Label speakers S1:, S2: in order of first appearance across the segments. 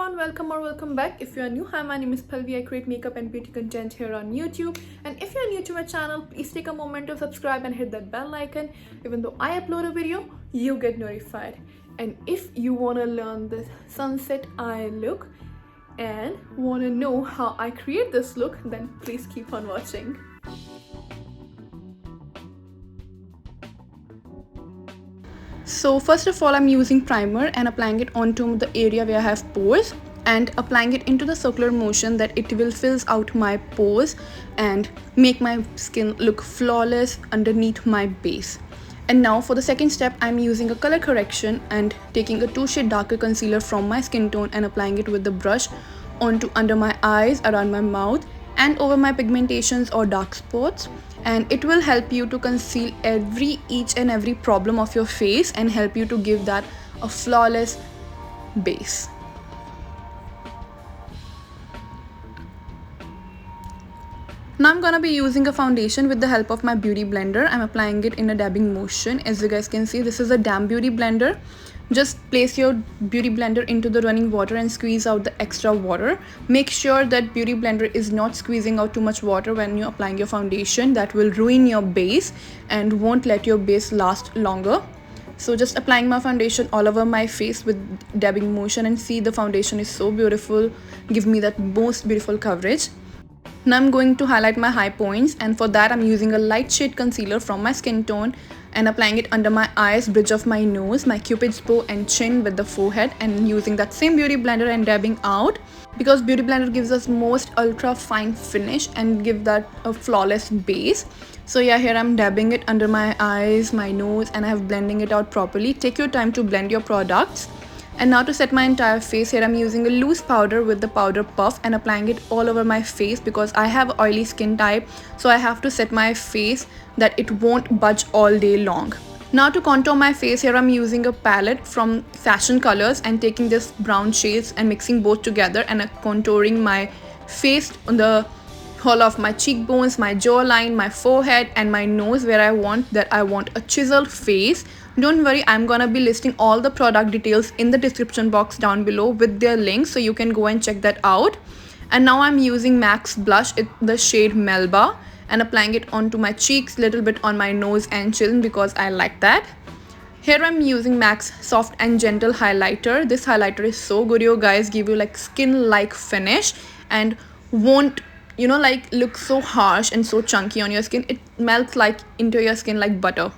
S1: everyone, welcome or welcome back. If you are new, hi, my name is Palvi. I create makeup and beauty content here on YouTube. And if you're new to my channel, please take a moment to subscribe and hit that bell icon. Even though I upload a video, you get notified. And if you want to learn the sunset eye look and want to know how I create this look, then please keep on watching. So first of all, I'm using primer and applying it onto the area where I have pores and applying it into the circular motion that it will fills out my pores and make my skin look flawless underneath my base. And now for the second step, I'm using a color correction and taking a 2 shade darker concealer from my skin tone and applying it with the brush onto under my eyes, around my mouth and over my pigmentations or dark spots, and it will help you to conceal each and every problem of your face and help you to give that a flawless base. Now I'm gonna be using a foundation with the help of my beauty blender. I'm applying it in a dabbing motion. As you guys can see, this is a damp beauty blender. Just place your beauty blender into the running water and squeeze out the extra water. Make sure that beauty blender is not squeezing out too much water when you're applying your foundation. That will ruin your base and won't let your base last longer. So just applying my foundation all over my face with dabbing motion, and see the foundation is so beautiful, give me that most beautiful coverage. Now I'm going to highlight my high points, and for that I'm using a light shade concealer from my skin tone and applying it under my eyes, bridge of my nose, my cupid's bow and chin with the forehead, and using that same beauty blender and dabbing out, because beauty blender gives us most ultra fine finish and give that a flawless base. So yeah, here I'm dabbing it under my eyes, my nose, and I have blending it out properly. Take your time to blend your products. And now to set my entire face, here I'm using a loose powder with the powder puff and applying it all over my face because I have oily skin type, so I have to set my face that it won't budge all day long. Now to contour my face, here I'm using a palette from Fashion Colors and taking this brown shades and mixing both together and contouring my face on the whole of my cheekbones, my jawline, my forehead and my nose, where I want a chiseled face. Don't worry, I'm gonna be listing all the product details in the description box down below with their links, so you can go and check that out. And now I'm using MAC's blush in the shade Melba and applying it onto my cheeks, little bit on my nose and chin because I like that. Here I'm using MAC's Soft and Gentle highlighter. This highlighter is so good, you guys, give you like skin like finish and won't like look so harsh and so chunky on your skin. It melts like into your skin like butter.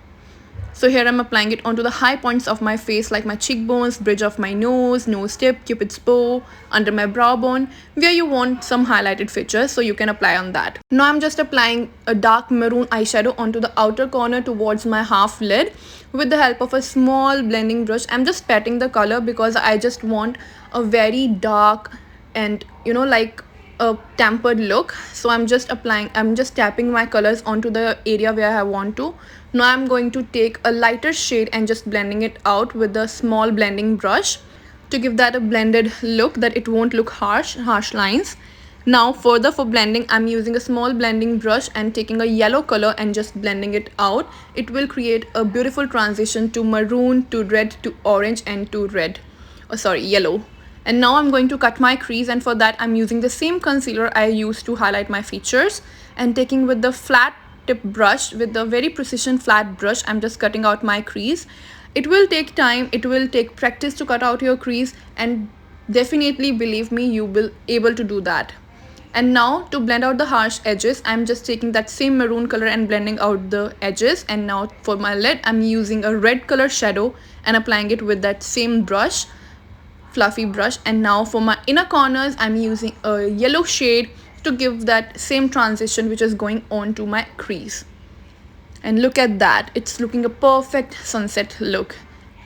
S1: So here I'm applying it onto the high points of my face, like my cheekbones, bridge of my nose, nose tip, cupid's bow, under my brow bone, where you want some highlighted features, so you can apply on that. Now I'm just applying a dark maroon eyeshadow onto the outer corner towards my half lid with the help of a small blending brush. I'm just patting the color because I just want a very dark and like a tempered look. So I'm just tapping my colors onto the area where I want to. Now I'm going to take a lighter shade and just blending it out with a small blending brush to give that a blended look, that it won't look harsh lines. Now further for blending, I'm using a small blending brush and taking a yellow color and just blending it out. It will create a beautiful transition to maroon, to red, to orange and to yellow. And now I'm going to cut my crease, and for that I'm using the same concealer I used to highlight my features, and taking with the flat tip brush, with the very precision flat brush, I'm just cutting out my crease. It will take time, it will take practice to cut out your crease, and definitely believe me, you will able to do that. And now to blend out the harsh edges, I'm just taking that same maroon color and blending out the edges. And now for my lid, I'm using a red color shadow and applying it with that same brush, fluffy brush. And now for my inner corners, I'm using a yellow shade to give that same transition which is going on to my crease. And look at that, it's looking a perfect sunset look.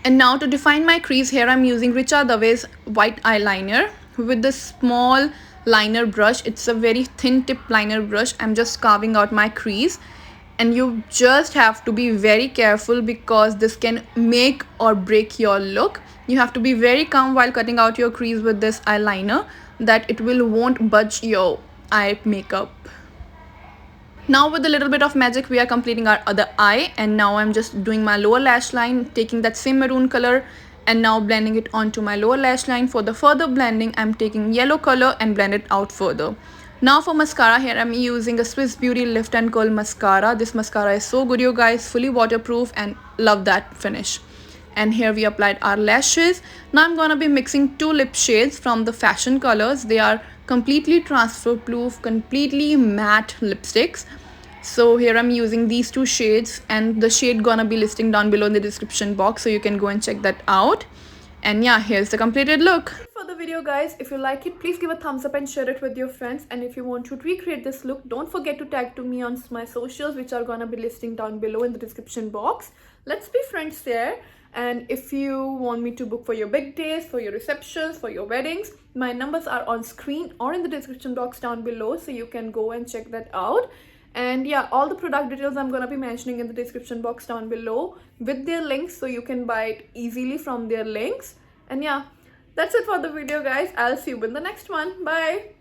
S1: And now to define my crease, here I'm using Richa Dave's white eyeliner with the small liner brush. It's a very thin tip liner brush. I'm just carving out my crease, and you just have to be very careful because this can make or break your look. You have to be very calm while cutting out your crease with this eyeliner, that it won't budge your eye makeup. Now with a little bit of magic, we are completing our other eye, and now I'm just doing my lower lash line, taking that same maroon color And now blending it onto my lower lash line. For the further blending, I'm taking yellow color and blend it out further. Now for mascara, here I'm using a Swiss Beauty Lift and Curl mascara. This mascara is so good, you guys, fully waterproof, and love that finish. And here we applied our lashes. Now I'm gonna be mixing two lip shades from the Fashion Colors. They are completely transfer proof, completely matte lipsticks. So here I'm using these two shades, and the shade gonna be listing down below in the description box, so you can go and check that out. And yeah, here's the completed look. For the video, guys, if you like it, please give a thumbs up and share it with your friends. And if you want to recreate this look, don't forget to tag to me on my socials, which are gonna be listing down below in the description box. Let's be friends there. And if you want me to book for your big days, for your receptions, for your weddings, my numbers are on screen or in the description box down below, so you can go and check that out. And yeah, all the product details I'm gonna be mentioning in the description box down below with their links, so you can buy it easily from their links. And yeah, that's it for the video, guys. I'll see you in the next one. Bye.